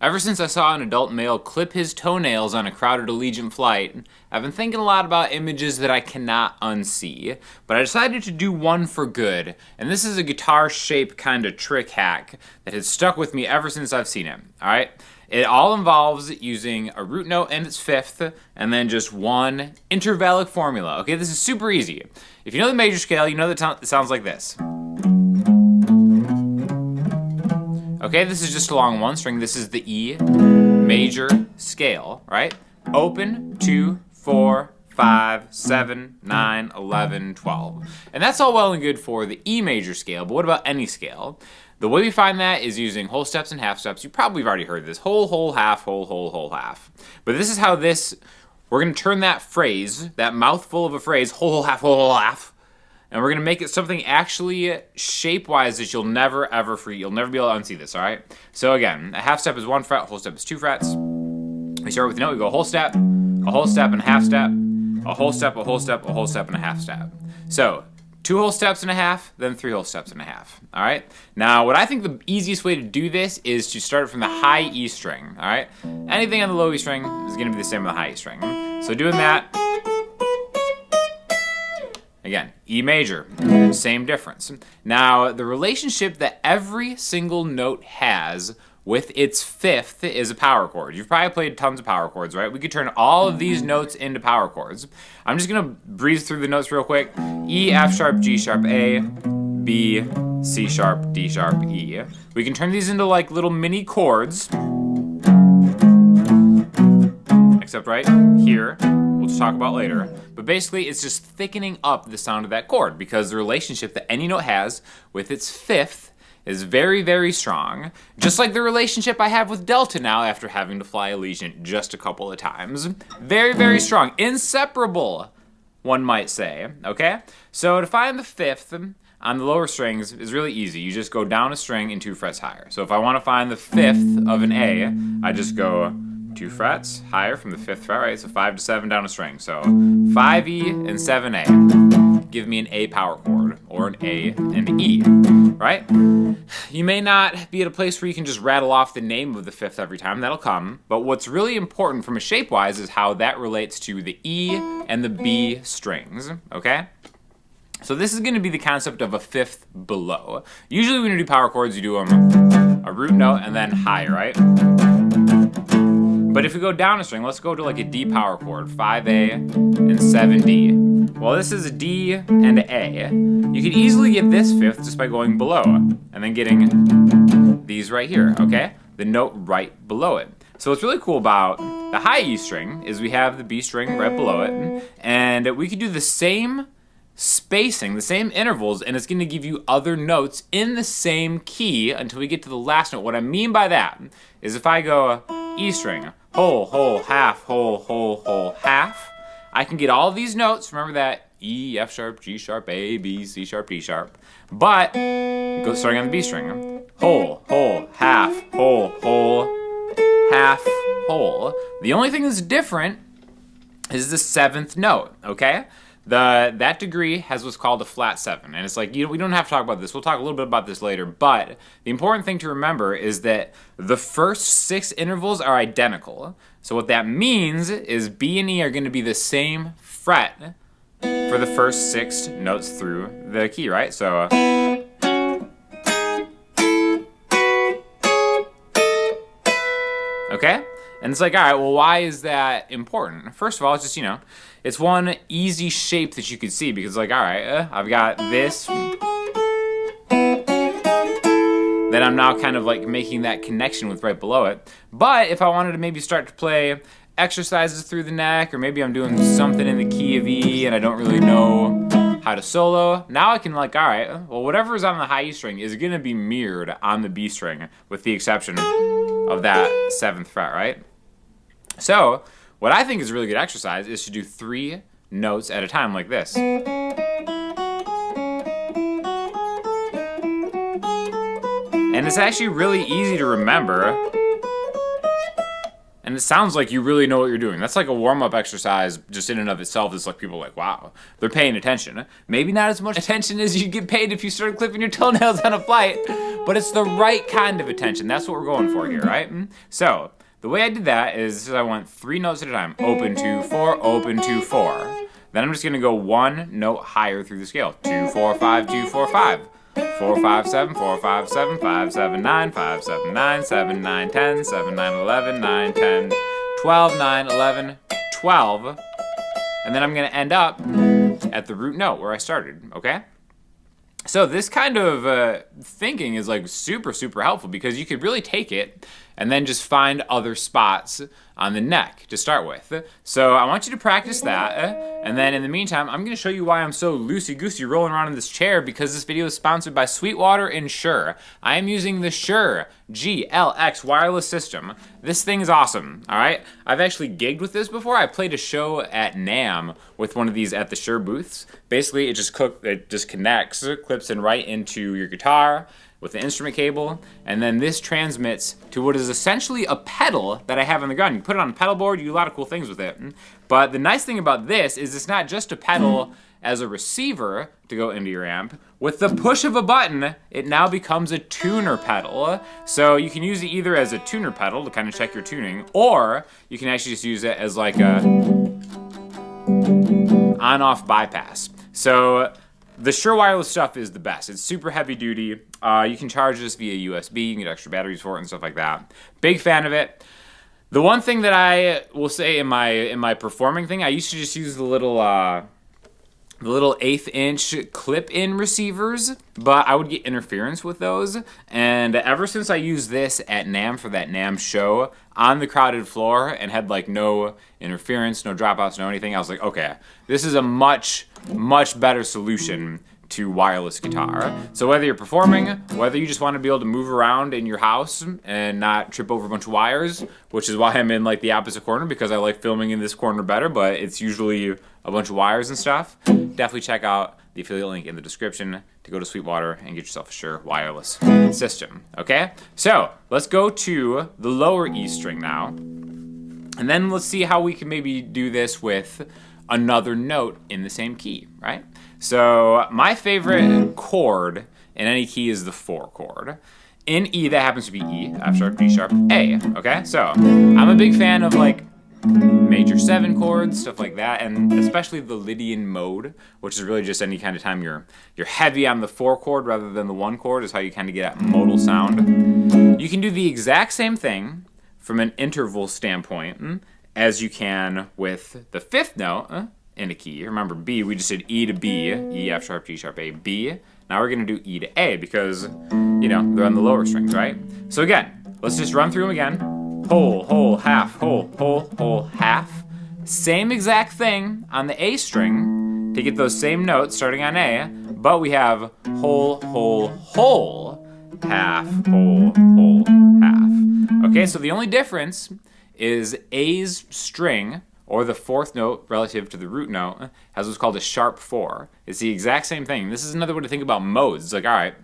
Ever since I saw an adult male clip his toenails on a crowded Allegiant flight, I've been thinking a lot about images that I cannot unsee, but I decided to do one for good, and this is a guitar-shaped kind of trick hack that has stuck with me ever since I've seen it, alright? It all involves using a root note and its fifth, and then just one intervallic formula. Okay, this is super easy. If you know the major scale, you know that it sounds like this. Okay, this is just along one string. This is the E major scale, right? Open, 2, 4, 5, 7, 9, 11, 12. And that's all well and good for the E major scale, but what about any scale? The way we find that is using whole steps and half steps. You probably have already heard this. Whole, whole, half, whole, whole, whole, half. But this is how we're going to turn that phrase, that mouthful of a phrase, whole, half, whole, half, and we're going to make it something actually shape-wise that you'll never be able to unsee this, all right? So again, a half step is 1 fret, a whole step is 2 frets. We start with the note, we go a whole step, and a half step, a whole step, a whole step, a whole step, and a half step. So 2 whole steps and a half, then 3 whole steps and a half, all right? Now, what I think the easiest way to do this is to start from the high E string, all right? Anything on the low E string is going to be the same on the high E string. So doing that, again, E major, same difference. Now, the relationship that every single note has with its fifth is a power chord. You've probably played tons of power chords, right? We could turn all of these notes into power chords. I'm just gonna breeze through the notes real quick. E, F sharp, G sharp, A, B, C sharp, D sharp, E. We can turn these into like little mini chords. Except right here, we'll just talk about later. But basically, it's just thickening up the sound of that chord because the relationship that any note has with its fifth is very, very strong. Just like the relationship I have with Delta now after having to fly Allegiant just a couple of times. Very, very strong. Inseparable, one might say, okay? So to find the fifth on the lower strings is really easy. You just go down a string and 2 frets higher. So if I want to find the fifth of an A, I just go 2 frets higher from the 5th fret, right? So 5 to 7 down a string. So 5E and 7A give me an A power chord, or an A and E, right? You may not be at a place where you can just rattle off the name of the fifth every time. That'll come. But what's really important from a shape-wise is how that relates to the E and the B strings, okay? So this is going to be the concept of a fifth below. Usually when you do power chords, you do them a root note and then high, right? But if we go down a string, let's go to like a D power chord, 5A and 7D. Well, this is a D and a A. You can easily get this fifth just by going below and then getting these right here, okay? The note right below it. So what's really cool about the high E string is we have the B string right below it, and we could do the same spacing, the same intervals, and it's going to give you other notes in the same key until we get to the last note. What I mean by that is if I go E string, whole, whole, half, whole, whole, whole, half, I can get all of these notes. Remember that E, F sharp, G sharp, A, B, C sharp, D sharp. But go starting on the B string. Whole, whole, half, whole, whole, half, whole. The only thing that's different is the 7th note, okay? That degree has what's called a flat 7, and it's like, we don't have to talk about this. We'll talk a little bit about this later, but the important thing to remember is that the first 6 intervals are identical. So what that means is B and E are going to be the same fret for the first 6 notes through the key, right? So okay? And it's like, all right, well, why is that important? First of all, it's just, it's one easy shape that you could see because, like, all right, I've got this. Then I'm now kind of like making that connection with right below it. But if I wanted to maybe start to play exercises through the neck, or maybe I'm doing something in the key of E and I don't really know how to solo, now I can like, all right, well, whatever is on the high E string is going to be mirrored on the B string with the exception of that 7th fret, right? So, what I think is a really good exercise is to do 3 notes at a time like this. And it's actually really easy to remember. And it sounds like you really know what you're doing. That's like a warm-up exercise just in and of itself. It's like people are like, wow, they're paying attention. Maybe not as much attention as you'd get paid if you started clipping your toenails on a flight, but it's the right kind of attention. That's what we're going for here, right? So the way I did that is I went 3 notes at a time. Open, 2, 4, open, 2, 4. Then I'm just gonna go 1 note higher through the scale. 2, 4, 5, 2, 4, 5. 4, 5, 7, 4, 5, 7, 5, 7, 9, 5, 7, 9, 7, 9, 10, 7, 9, 11, 9, 10, 12, 9, 11, 12. And then I'm gonna end up at the root note where I started, okay? So this kind of thinking is like super, super helpful because you could really take it and then just find other spots on the neck to start with. So I want you to practice that, and then in the meantime, I'm gonna show you why I'm so loosey-goosey rolling around in this chair, because this video is sponsored by Sweetwater and Shure. I am using the Shure GLX wireless system. This thing is awesome, all right? I've actually gigged with this before. I played a show at NAMM with one of these at the Shure booths. Basically, it just connects, clips in right into your guitar with the instrument cable, and then this transmits to what is essentially a pedal that I have on the ground. You put it on a pedal board, you do a lot of cool things with it. But the nice thing about this is it's not just a pedal as a receiver to go into your amp. With the push of a button, it now becomes a tuner pedal. So you can use it either as a tuner pedal to kind of check your tuning, or you can actually just use it as like a on-off bypass. So the Shure wireless stuff is the best. It's super heavy duty. You can charge this via USB. You can get extra batteries for it and stuff like that. Big fan of it. The one thing that I will say in my performing thing, I used to just use the little 1/8 inch clip-in receivers, but I would get interference with those. And ever since I used this at NAMM for that NAMM show on the crowded floor and had like no interference, no dropouts, no anything, I was like, okay, this is a much, much better solution to wireless guitar. So whether you're performing, whether you just want to be able to move around in your house and not trip over a bunch of wires, which is why I'm in like the opposite corner, because I like filming in this corner better, but it's usually a bunch of wires and stuff. Definitely check out the affiliate link in the description to go to Sweetwater and get yourself a Shure wireless system, okay? So let's go to the lower E string now, and then let's see how we can maybe do this with another note in the same key, right? So my favorite chord in any key is the 4 chord. In E, that happens to be E, F sharp, G sharp, A, okay? So I'm a big fan of like major 7 chords, stuff like that, and especially the Lydian mode, which is really just any kind of time you're heavy on the 4 chord rather than the 1 chord, is how you kind of get at modal sound. You can do the exact same thing from an interval standpoint as you can with the 5th note in a key. Remember B, we just did E to B, E, F sharp, G sharp, A, B. Now we're gonna do E to A because, you know, they're on the lower strings, right? So again, let's just run through them again. Whole, whole, half, whole, whole, whole, half. Same exact thing on the A string to get those same notes starting on A, but we have whole, whole, whole, half, whole, whole, half. Okay, so the only difference is A's string, or the 4th note relative to the root note, has what's called a sharp 4. It's the exact same thing. This is another way to think about modes. It's like, all right,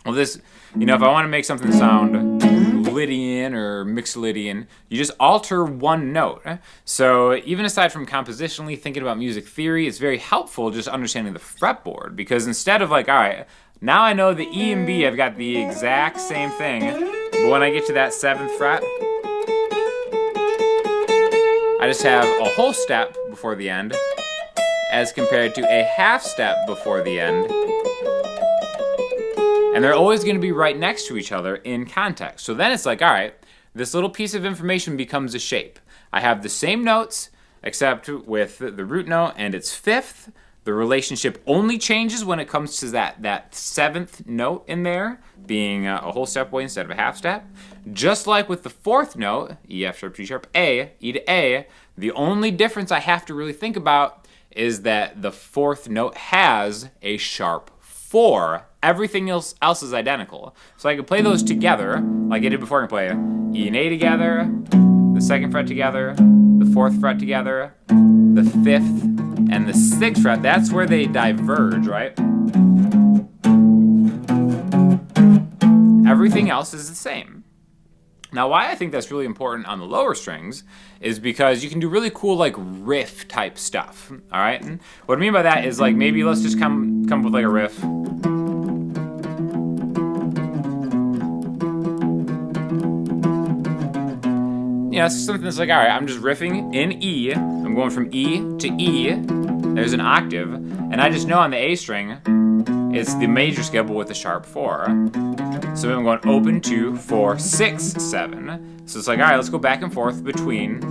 well this, you know, if I want to make something sound Lydian or Mixolydian, you just alter one note. So even aside from compositionally thinking about music theory, it's very helpful just understanding the fretboard, because instead of like, all right, now I know the E and B have got the exact same thing, but when I get to that 7th fret, I just have a whole step before the end as compared to a half step before the end. And they're always going to be right next to each other in context. So then it's like, all right, this little piece of information becomes a shape. I have the same notes, except with the root note and its 5th. The relationship only changes when it comes to that 7th note in there being a whole step away instead of a half step. Just like with the 4th note, E, F sharp, G sharp, A, E to A, the only difference I have to really think about is that the 4th note has a sharp 4. Everything else is identical. So I can play those together, like I did before. I can play E and A together, the 2nd fret together, the 4th fret together, the 5th, and the 6th fret. That's where they diverge, right? Everything else is the same. Now, why I think that's really important on the lower strings is because you can do really cool, like, riff type stuff, all right? And what I mean by that is, like, maybe let's just come up with, like, a riff. Yeah, it's something that's like, all right, I'm just riffing in E. I'm going from E to E. There's an octave. And I just know on the A string, it's the major scale, but with a sharp 4. So I'm going open 2, 4, 6, 7. So it's like, all right, let's go back and forth between.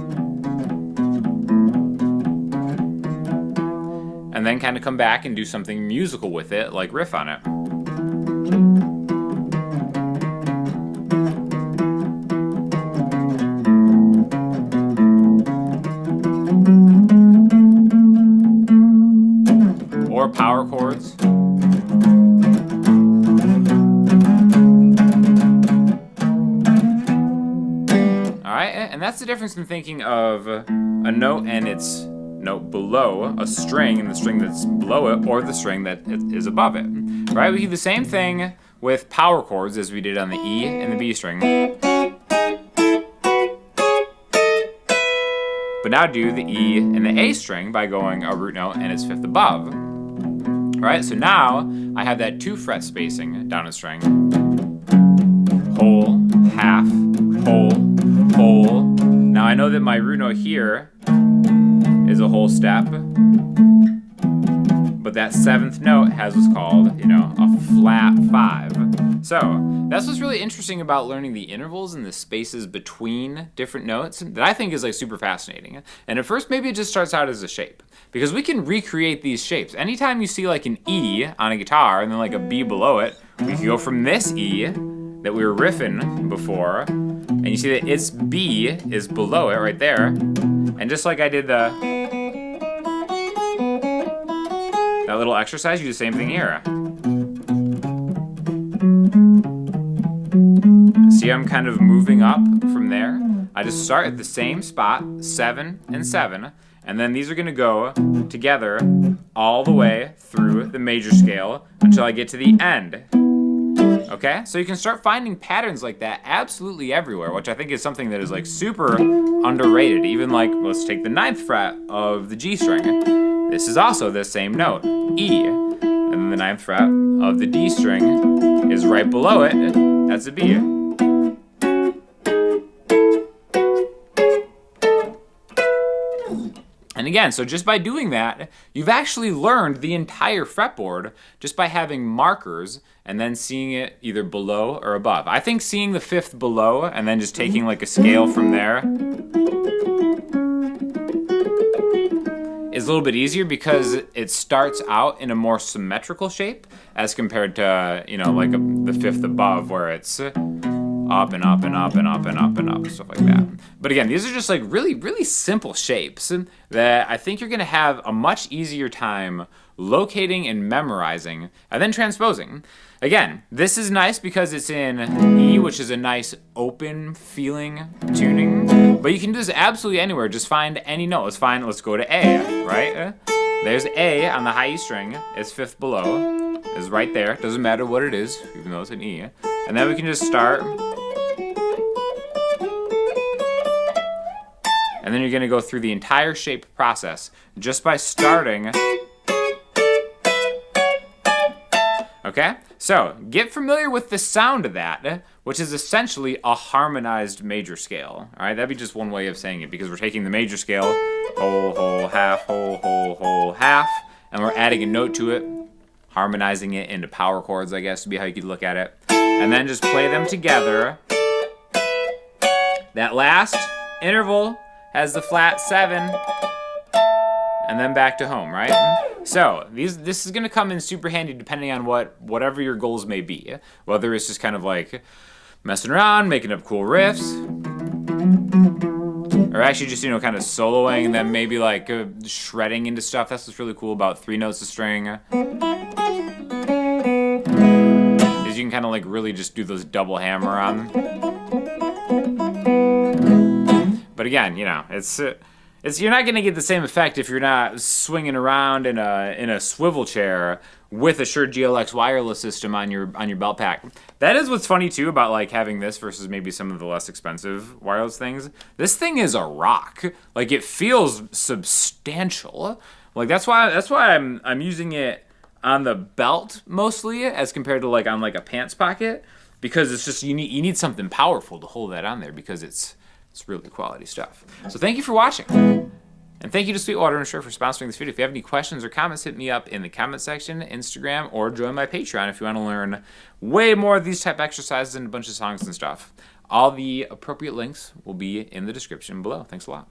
And then kind of come back and do something musical with it, like riff on it. Or power chords. And that's the difference in thinking of a note and its note below a string and the string that's below it, or the string that is above it. Right? We do the same thing with power chords as we did on the E and the B string. But now do the E and the A string by going a root note and its fifth above. Right? So now I have that 2 fret spacing down a string. Whole, half, whole, whole. Now I know that my root note here is a whole step, but that 7th note has what's called, a flat 5. So that's what's really interesting about learning the intervals and the spaces between different notes that I think is like super fascinating. And at first maybe it just starts out as a shape, because we can recreate these shapes. Anytime you see like an E on a guitar and then like a B below it, we can go from this E that we were riffing before, and you see that its B is below it right there. And just like I did that little exercise, you do the same thing here. See, I'm kind of moving up from there. I just start at the same spot, 7 and 7, and then these are gonna go together all the way through the major scale until I get to the end. Okay, so you can start finding patterns like that absolutely everywhere, which I think is something that is like super underrated. Even like, let's take the 9th fret of the G string. This is also the same note, E. And then the 9th fret of the D string is right below it. That's a B. And again, so just by doing that, you've actually learned the entire fretboard just by having markers and then seeing it either below or above. I think seeing the 5th below and then just taking like a scale from there is a little bit easier because it starts out in a more symmetrical shape as compared to, like the 5th above where it's up and up and up and up and up and up, stuff like that. But again, these are just like really, really simple shapes that I think you're gonna have a much easier time locating and memorizing and then transposing. Again, this is nice because it's in E, which is a nice open feeling tuning, but you can do this absolutely anywhere. Just find any note. Let's go to A, right? There's A on the high E string. It's 5th below. It's right there. Doesn't matter what it is, even though it's an E. And then we can just start. And then you're gonna go through the entire shape process just by starting. Okay? So, get familiar with the sound of that, which is essentially a harmonized major scale. All right, that'd be just one way of saying it, because we're taking the major scale, whole, whole, half, whole, whole, whole, half, and we're adding a note to it, harmonizing it into power chords, I guess would be how you could look at it. And then just play them together. That last interval has the flat 7, and then back to home, right? So this is gonna come in super handy depending on whatever your goals may be. Whether it's just kind of like messing around, making up cool riffs, or actually just, kind of soloing and then maybe like shredding into stuff. That's what's really cool about 3 notes a string. Is you can kind of like really just do those double hammer on them. But again, you're not gonna get the same effect if you're not swinging around in a swivel chair with a Shure GLX wireless system on your belt pack. That is what's funny too about like having this versus maybe some of the less expensive wireless things. This thing is a rock. Like it feels substantial. Like that's why I'm using it on the belt mostly as compared to like on like a pants pocket, because it's just you need something powerful to hold that on there because it's really quality stuff. So thank you for watching. And thank you to Sweetwater and Shure for sponsoring this video. If you have any questions or comments, hit me up in the comment section, Instagram, or join my Patreon if you want to learn way more of these type exercises and a bunch of songs and stuff. All the appropriate links will be in the description below. Thanks a lot.